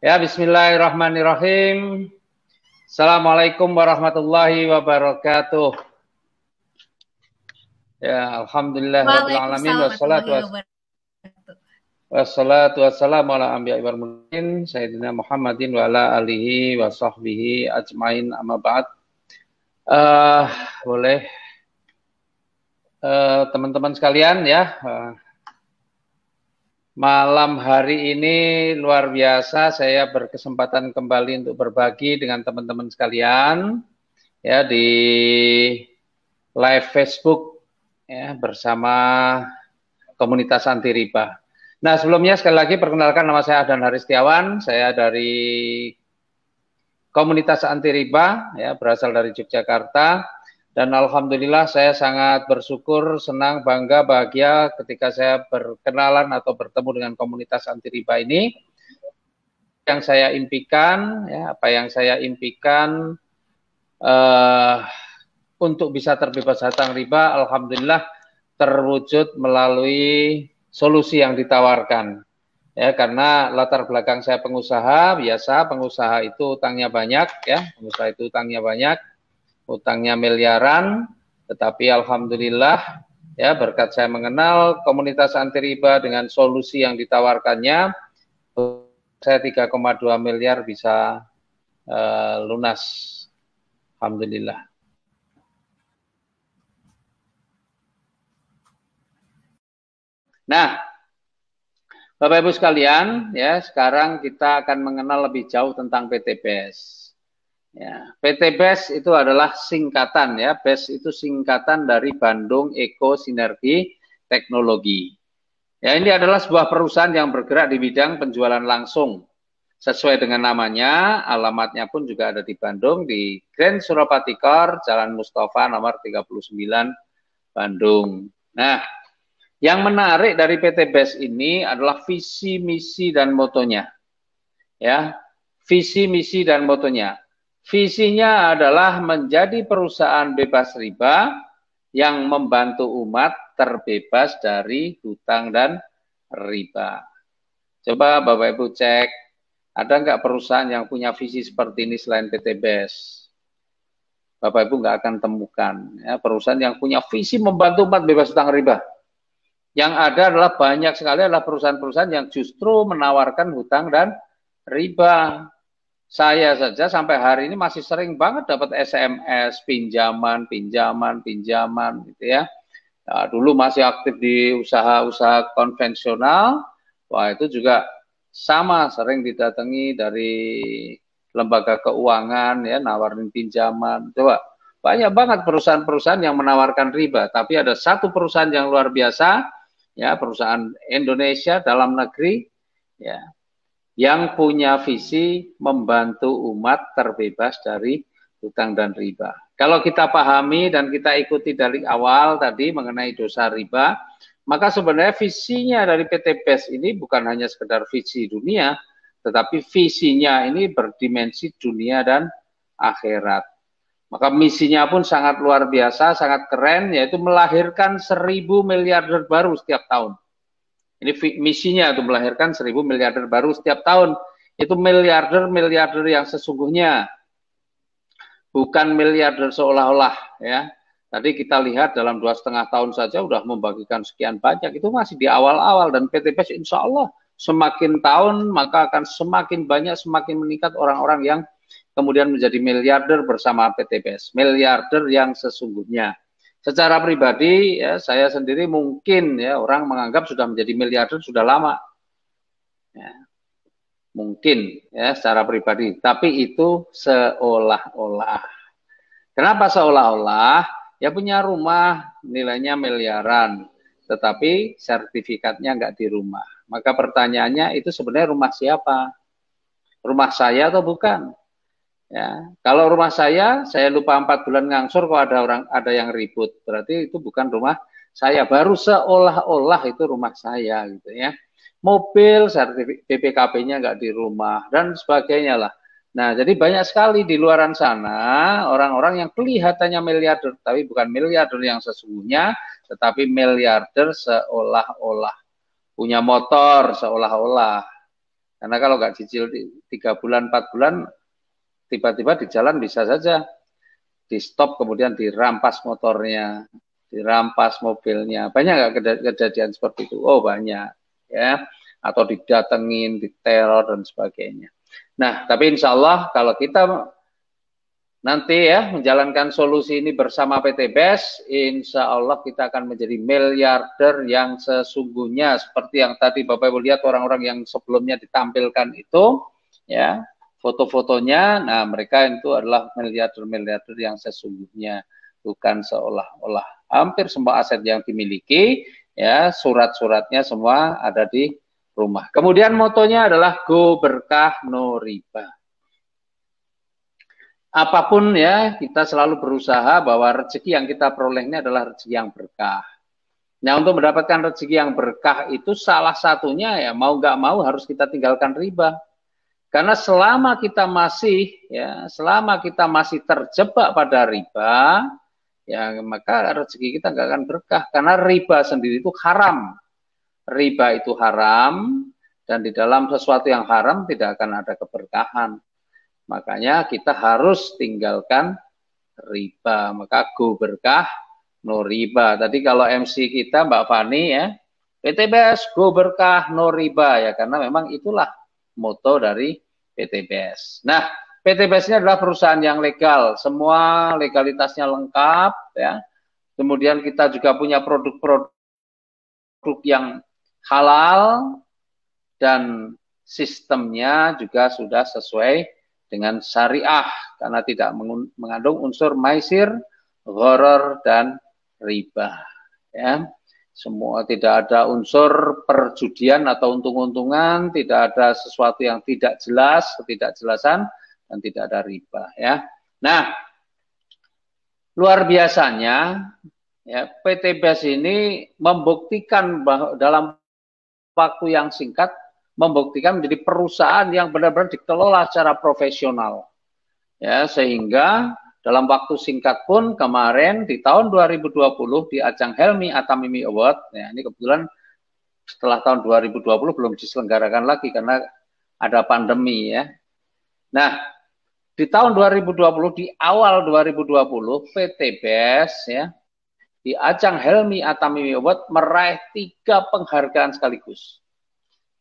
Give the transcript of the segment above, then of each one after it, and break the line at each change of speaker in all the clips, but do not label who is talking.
Ya, bismillahirrahmanirrahim. Assalamualaikum warahmatullahi wabarakatuh. Ya, alhamdulillah rabbil alamin wassalatu wassalamu ala anbiya'i wal mursalin sayyidina Muhammadin wa ala alihi wa sahbihi ajmain amma ba'd. Boleh teman-teman sekalian ya, malam hari ini luar biasa saya berkesempatan kembali untuk berbagi dengan teman-teman sekalian ya di live Facebook ya bersama komunitas anti riba. Nah, sebelumnya sekali lagi perkenalkan, nama saya Ahdan Haris Setiawan, saya dari komunitas anti riba ya, berasal dari Yogyakarta. Dan alhamdulillah saya sangat bersyukur, senang, bangga, bahagia ketika saya berkenalan atau bertemu dengan komunitas anti riba ini. Yang saya impikan, ya, apa yang saya impikan untuk bisa terbebas hutang riba, alhamdulillah terwujud melalui solusi yang ditawarkan. Ya, karena latar belakang saya pengusaha, biasa pengusaha itu utangnya banyak, ya, pengusaha itu utangnya banyak. Utangnya miliaran, tetapi alhamdulillah ya berkat saya mengenal komunitas anti riba dengan solusi yang ditawarkannya, saya 3,2 miliar bisa lunas, alhamdulillah. Nah, Bapak Ibu sekalian, ya sekarang kita akan mengenal lebih jauh tentang PT BES. Ya, PT BES itu adalah singkatan ya, BES itu singkatan dari Bandung Eko Sinergi Teknologi. Ya, ini adalah sebuah perusahaan yang bergerak di bidang penjualan langsung. Sesuai dengan namanya, alamatnya pun juga ada di Bandung, di Grand Suropati Kor, Jalan Mustafa nomor 39, Bandung. Nah, yang menarik dari PT BES ini adalah visi, misi, dan motonya. Ya, visi, misi, dan motonya. Visinya adalah menjadi perusahaan bebas riba yang membantu umat terbebas dari hutang dan riba. Coba Bapak Ibu cek, ada nggak perusahaan yang punya visi seperti ini selain PT BES? Bapak Ibu nggak akan temukan ya, perusahaan yang punya visi membantu umat bebas hutang riba. Yang ada adalah banyak sekali adalah perusahaan-perusahaan yang justru menawarkan hutang dan riba. Saya saja sampai hari ini masih sering banget dapat SMS pinjaman gitu ya. Nah, dulu masih aktif di usaha-usaha konvensional, wah itu juga sama sering didatangi dari lembaga keuangan ya, nawarin pinjaman. Coba banyak banget perusahaan-perusahaan yang menawarkan riba, tapi ada satu perusahaan yang luar biasa ya, perusahaan Indonesia dalam negeri ya, yang punya visi membantu umat terbebas dari hutang dan riba. Kalau kita pahami dan kita ikuti dari awal tadi mengenai dosa riba, maka sebenarnya visinya dari PT BES ini bukan hanya sekedar visi dunia, tetapi visinya ini berdimensi dunia dan akhirat. Maka misinya pun sangat luar biasa, sangat keren, yaitu melahirkan 1.000 miliarder baru setiap tahun. Ini misinya itu melahirkan 1.000 miliarder baru setiap tahun. Itu miliarder yang sesungguhnya. Bukan miliarder seolah-olah ya. Tadi kita lihat dalam 2,5 tahun saja sudah membagikan sekian banyak. Itu masih di awal-awal dan PT BES insya Allah semakin tahun maka akan semakin banyak, semakin meningkat orang-orang yang kemudian menjadi miliarder bersama PT BES. Miliarder yang sesungguhnya. Secara pribadi ya saya sendiri mungkin ya orang menganggap sudah menjadi miliarder sudah lama. Ya. Mungkin ya secara pribadi, tapi itu seolah-olah. Kenapa seolah-olah? Ya punya rumah nilainya miliaran, tetapi sertifikatnya nggak di rumah. Maka pertanyaannya itu sebenarnya rumah siapa? Rumah saya atau bukan? Ya, kalau rumah saya lupa 4 bulan ngangsur kok ada yang ribut, berarti itu bukan rumah saya. Baru seolah-olah itu rumah saya gitu ya. Mobil sertifikat BPKB-nya nggak di rumah dan sebagainya lah. Nah, jadi banyak sekali di luaran sana orang-orang yang kelihatannya miliarder, tapi bukan miliarder yang sesungguhnya, tetapi miliarder seolah-olah. Punya motor seolah-olah, Karena kalau nggak cicil 3 bulan, 4 bulan, tiba-tiba di jalan bisa saja di stop, kemudian dirampas motornya, dirampas mobilnya. Banyak nggak kejadian seperti itu? Oh banyak, ya. Atau didatengin, diteror dan sebagainya. Nah, tapi insya Allah kalau kita nanti ya menjalankan solusi ini bersama PT BES, insya Allah kita akan menjadi miliarder yang sesungguhnya, seperti yang tadi Bapak Ibu lihat orang-orang yang sebelumnya ditampilkan itu, ya foto-fotonya. Nah, mereka itu adalah miliarder-miliarder yang sesungguhnya, bukan seolah-olah. Hampir semua aset yang dimiliki, ya surat-suratnya semua ada di rumah. Kemudian motonya adalah go berkah no riba. Apapun ya, kita selalu berusaha bahwa rezeki yang kita peroleh ini adalah rezeki yang berkah. Nah, untuk mendapatkan rezeki yang berkah itu salah satunya ya mau nggak mau harus kita tinggalkan riba. Karena selama kita masih terjebak pada riba, ya maka rezeki kita nggak akan berkah. Karena riba sendiri itu haram. Riba itu haram, dan di dalam sesuatu yang haram tidak akan ada keberkahan. Makanya kita harus tinggalkan riba. Maka go berkah, no riba. Tadi kalau MC kita Mbak Fani ya, PT BES go berkah, no riba ya, karena memang itulah moto dari PT BES. Nah, PT BES ini adalah perusahaan yang legal, semua legalitasnya lengkap ya. Kemudian kita juga punya produk-produk yang halal dan sistemnya juga sudah sesuai dengan syariah karena tidak mengandung unsur maisir, gharar dan riba. Ya, semua tidak ada unsur perjudian atau untung-untungan, tidak ada sesuatu yang tidak jelas, ketidakjelasan, dan tidak ada riba. Ya, nah luar biasanya ya, PT BES ini membuktikan bahwa dalam waktu yang singkat membuktikan menjadi perusahaan yang benar-benar dikelola secara profesional. Ya, sehingga dalam waktu singkat pun kemarin di tahun 2020 di ajang Helmi Atamimi Award, ya ini kebetulan setelah tahun 2020 belum diselenggarakan lagi karena ada pandemi ya. Nah, di tahun 2020 di awal 2020 PT BES ya di ajang Helmi Atamimi Award meraih 3 penghargaan sekaligus.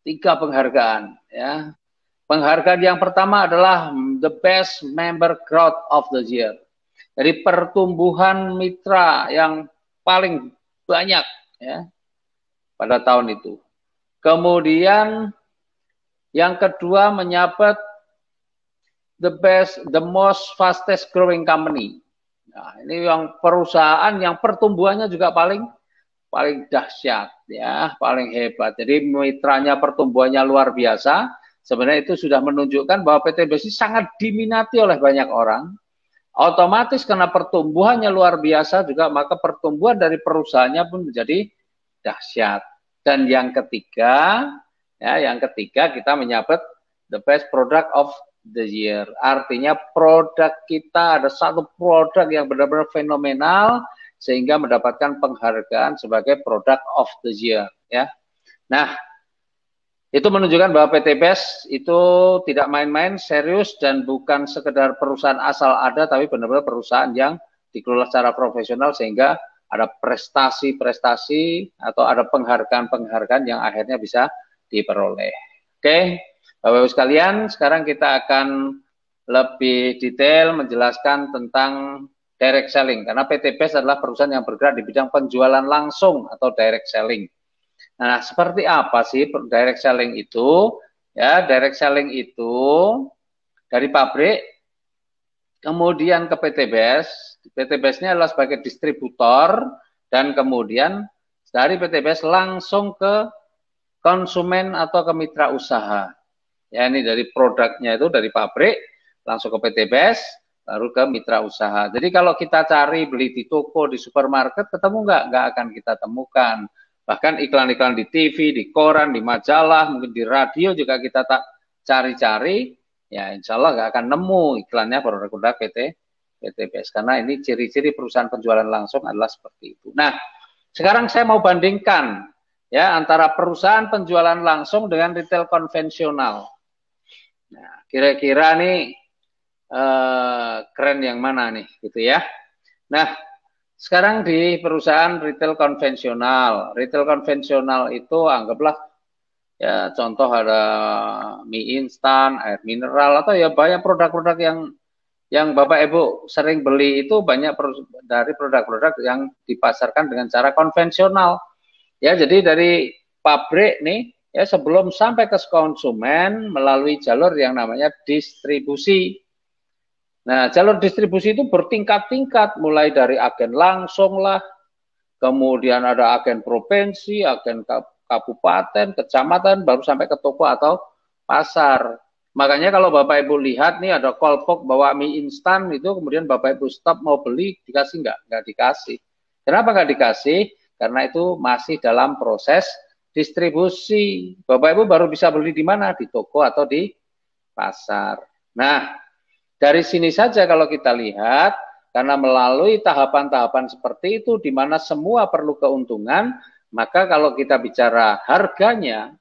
3 penghargaan ya. Penghargaan yang pertama adalah the best member growth of the year. Jadi pertumbuhan mitra yang paling banyak ya pada tahun itu. Kemudian yang kedua menyabet the most fastest growing company. Nah, ini yang perusahaan yang pertumbuhannya juga paling dahsyat ya, paling hebat. Jadi mitranya pertumbuhannya luar biasa. Sebenarnya itu sudah menunjukkan bahwa PT BES ini sangat diminati oleh banyak orang. Otomatis karena pertumbuhannya luar biasa juga, maka pertumbuhan dari perusahaannya pun menjadi dahsyat. Dan yang ketiga kita menyabet the best product of the year. Artinya produk kita ada satu produk yang benar-benar fenomenal sehingga mendapatkan penghargaan sebagai product of the year ya. Nah, itu menunjukkan bahwa PT BES itu tidak main-main, serius, dan bukan sekedar perusahaan asal ada, tapi benar-benar perusahaan yang dikelola secara profesional sehingga ada prestasi-prestasi atau ada penghargaan-penghargaan yang akhirnya bisa diperoleh. Oke, Bapak Ibu sekalian, sekarang kita akan lebih detail menjelaskan tentang direct selling, karena PT BES adalah perusahaan yang bergerak di bidang penjualan langsung atau direct selling. Nah, seperti apa sih direct selling itu? Ya, direct selling itu dari pabrik kemudian ke PT BES. PT BES-nya adalah sebagai distributor dan kemudian dari PT BES langsung ke konsumen atau ke mitra usaha. Ya, ini dari produknya itu dari pabrik langsung ke PT BES, baru ke mitra usaha. Jadi kalau kita cari beli di toko, di supermarket, ketemu nggak? Nggak akan kita temukan. Bahkan iklan-iklan di TV, di koran, di majalah, mungkin di radio juga kita tak cari-cari, ya insya Allah nggak akan nemu iklannya produk-produk PT BES. Karena ini ciri-ciri perusahaan penjualan langsung adalah seperti itu. Nah, sekarang saya mau bandingkan ya, antara perusahaan penjualan langsung dengan retail konvensional. Nah, kira-kira nih keren yang mana nih, gitu ya. Nah, sekarang di perusahaan retail konvensional. Retail konvensional itu anggaplah ya contoh ada mie instan, air mineral, atau ya banyak produk-produk yang Bapak Ibu sering beli itu banyak dari produk-produk yang dipasarkan dengan cara konvensional. Ya, jadi dari pabrik nih ya sebelum sampai ke konsumen melalui jalur yang namanya distribusi. Nah, jalur distribusi itu bertingkat-tingkat, mulai dari agen langsung lah, kemudian ada agen provinsi, agen kabupaten, kecamatan, baru sampai ke toko atau pasar. Makanya kalau Bapak Ibu lihat nih ada kolpok bawa mie instan itu, kemudian Bapak Ibu stop mau beli, dikasih nggak? Nggak dikasih. Kenapa nggak dikasih? Karena itu masih dalam proses distribusi. Bapak Ibu baru bisa beli di mana? Di toko atau di pasar. Nah, dari sini saja kalau kita lihat, karena melalui tahapan-tahapan seperti itu, di mana semua perlu keuntungan, maka kalau kita bicara harganya,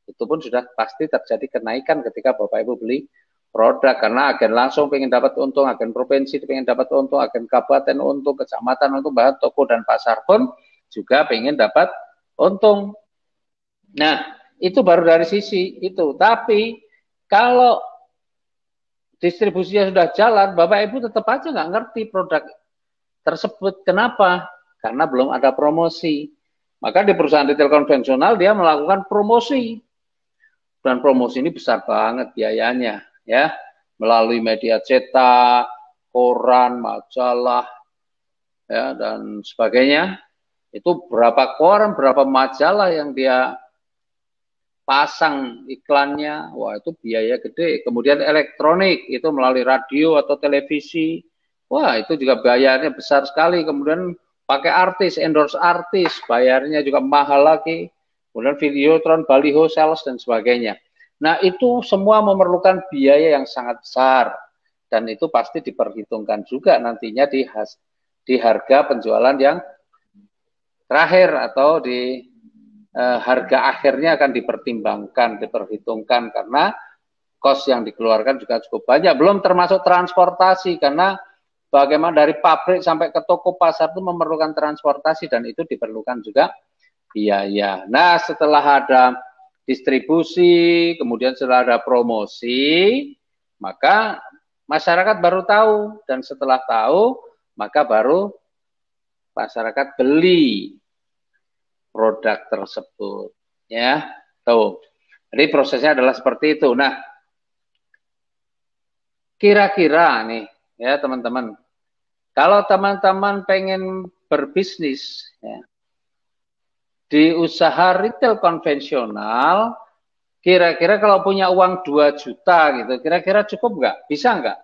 itu pun sudah pasti terjadi kenaikan ketika Bapak Ibu beli produk, karena agen langsung pengen dapat untung, agen provinsi pengen dapat untung, agen kabupaten untung, kecamatan untung, bahkan toko dan pasar pun juga pengen dapat untung. Nah, itu baru dari sisi itu. Tapi kalau distribusinya sudah jalan, Bapak Ibu tetap aja nggak ngerti produk tersebut. Kenapa? Karena belum ada promosi. Maka di perusahaan retail konvensional dia melakukan promosi. Dan promosi ini besar banget biayanya, ya, melalui media cetak, koran, majalah, ya, dan sebagainya. Itu berapa koran, berapa majalah yang dia pasang iklannya, wah itu biaya gede. Kemudian elektronik itu melalui radio atau televisi, wah itu juga bayarnya besar sekali. Kemudian pakai artis, endorse artis, bayarnya juga mahal lagi. Kemudian videotron, baliho, sales dan sebagainya. Nah itu semua memerlukan biaya yang sangat besar dan itu pasti diperhitungkan juga nantinya di harga penjualan yang terakhir atau di harga akhirnya akan dipertimbangkan, diperhitungkan karena kos yang dikeluarkan juga cukup banyak. Belum termasuk transportasi karena bagaimana dari pabrik sampai ke toko pasar itu memerlukan transportasi dan itu diperlukan juga biaya. Nah, setelah ada distribusi, kemudian setelah ada promosi, maka masyarakat baru tahu dan setelah tahu maka baru masyarakat beli produk tersebut, ya. Tuh. Jadi prosesnya adalah seperti itu. Nah, kira-kira nih, ya teman-teman, kalau teman-teman pengen berbisnis, ya, di usaha retail konvensional, kira-kira kalau punya uang 2 juta gitu, kira-kira cukup nggak? Bisa nggak?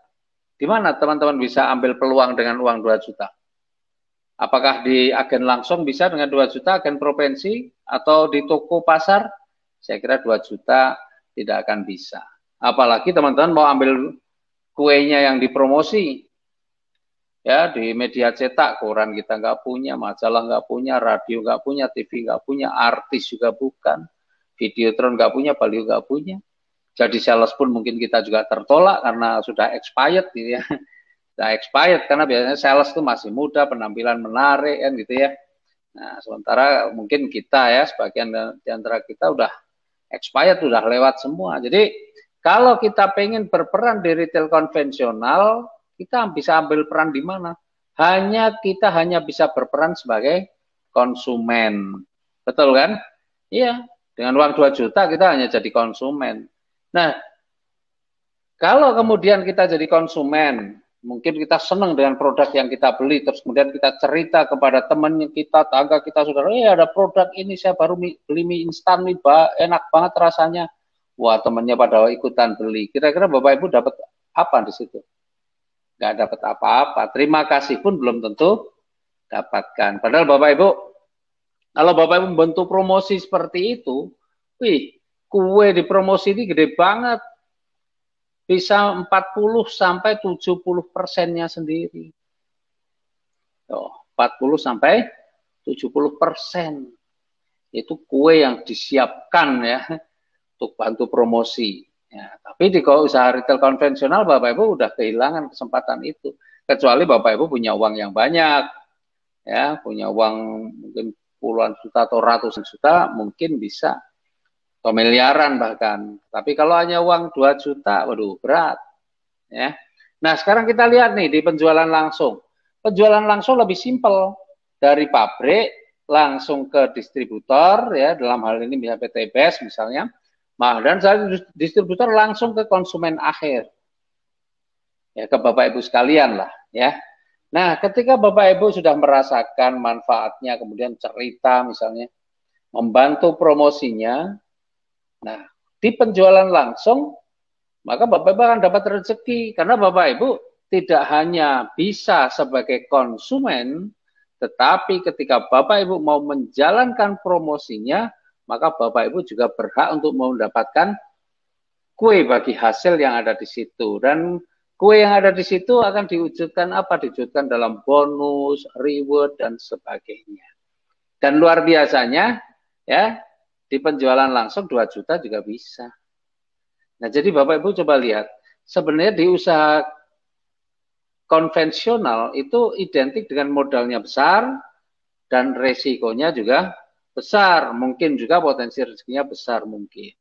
Di mana teman-teman bisa ambil peluang dengan uang 2 juta? Apakah di agen langsung bisa dengan 2 juta, agen provinsi, atau di toko pasar? Saya kira 2 juta tidak akan bisa. Apalagi teman-teman mau ambil kuenya yang dipromosi. Ya, di media cetak, koran kita nggak punya, majalah nggak punya, radio nggak punya, TV nggak punya, artis juga bukan, videotron nggak punya, baliho nggak punya. Jadi sales pun mungkin kita juga tertolak karena sudah expired gitu ya. Expired karena biasanya sales itu masih muda, penampilan menarik kan gitu ya. Nah, sementara mungkin kita ya sebagian di antara kita udah expired, udah lewat semua. Jadi kalau kita pengen berperan di retail konvensional, kita bisa ambil peran di mana? Kita hanya bisa berperan sebagai konsumen. Betul kan? Iya, dengan uang 2 juta kita hanya jadi konsumen. Nah, kalau kemudian kita jadi konsumen, mungkin kita senang dengan produk yang kita beli, terus kemudian kita cerita kepada teman kita, tangga kita, saudara, ada produk ini, saya baru beli mie instan nih, enak banget rasanya. Wah, temannya pada ikutan beli. Kira-kira Bapak Ibu dapat apa di situ? Nggak dapat apa-apa. Terima kasih pun belum tentu dapatkan. Padahal Bapak Ibu, kalau Bapak Ibu membentuk promosi seperti itu, kue di promosi ini gede banget. Bisa 40 sampai 70%-nya sendiri. 40 sampai 70%. itu kue yang disiapkan ya untuk bantu promosi. Ya, tapi di usaha retail konvensional Bapak Ibu udah kehilangan kesempatan itu. Kecuali Bapak Ibu punya uang yang banyak, ya punya uang mungkin puluhan juta atau ratusan juta, mungkin bisa, atau miliaran bahkan. Tapi kalau hanya uang 2 juta, waduh berat. Ya. Nah sekarang kita lihat nih di penjualan langsung. Penjualan langsung lebih simpel, dari pabrik langsung ke distributor, ya dalam hal ini bisa PTBS misalnya. Dan dari distributor langsung ke konsumen akhir, ya ke Bapak Ibu sekalian lah, ya. Nah, ketika Bapak Ibu sudah merasakan manfaatnya, kemudian cerita misalnya, membantu promosinya, nah di penjualan langsung, maka Bapak Ibu akan dapat rezeki, karena Bapak Ibu tidak hanya bisa sebagai konsumen, tetapi ketika Bapak Ibu mau menjalankan promosinya, maka Bapak Ibu juga berhak untuk mendapatkan kue bagi hasil yang ada di situ. Dan kue yang ada di situ akan diwujudkan apa? Diwujudkan dalam bonus, reward, dan sebagainya. Dan luar biasanya, ya di penjualan langsung 2 juta juga bisa. Nah, jadi Bapak Ibu coba lihat, sebenarnya di usaha konvensional itu identik dengan modalnya besar dan resikonya juga besar, mungkin juga potensi rezekinya besar mungkin.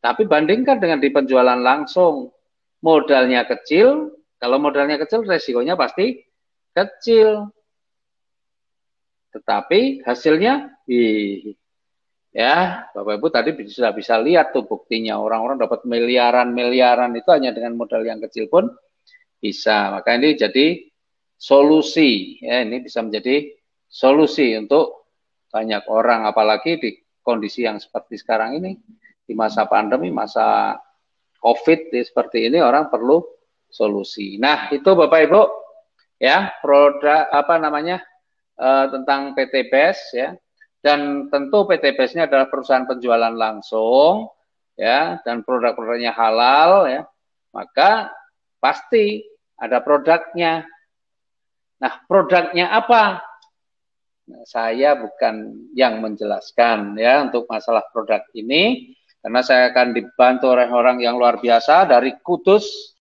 Tapi bandingkan dengan di penjualan langsung, modalnya kecil, kalau modalnya kecil resikonya pasti kecil. Tetapi hasilnya, ya Bapak Ibu tadi sudah bisa lihat tuh buktinya, orang-orang dapat miliaran-miliaran itu hanya dengan modal yang kecil pun bisa. Maka ini jadi solusi, ya ini bisa menjadi solusi untuk banyak orang, apalagi di kondisi yang seperti sekarang ini, di masa pandemi, masa COVID seperti ini, orang perlu solusi. Nah, itu Bapak Ibu, ya produk tentang PTBS, ya. Dan tentu PTBS-nya adalah perusahaan penjualan langsung, ya, dan produk-produknya halal, ya. Maka pasti ada produknya. Nah, produknya apa? Nah, saya bukan yang menjelaskan ya untuk masalah produk ini, karena saya akan dibantu oleh orang yang luar biasa dari Kudus,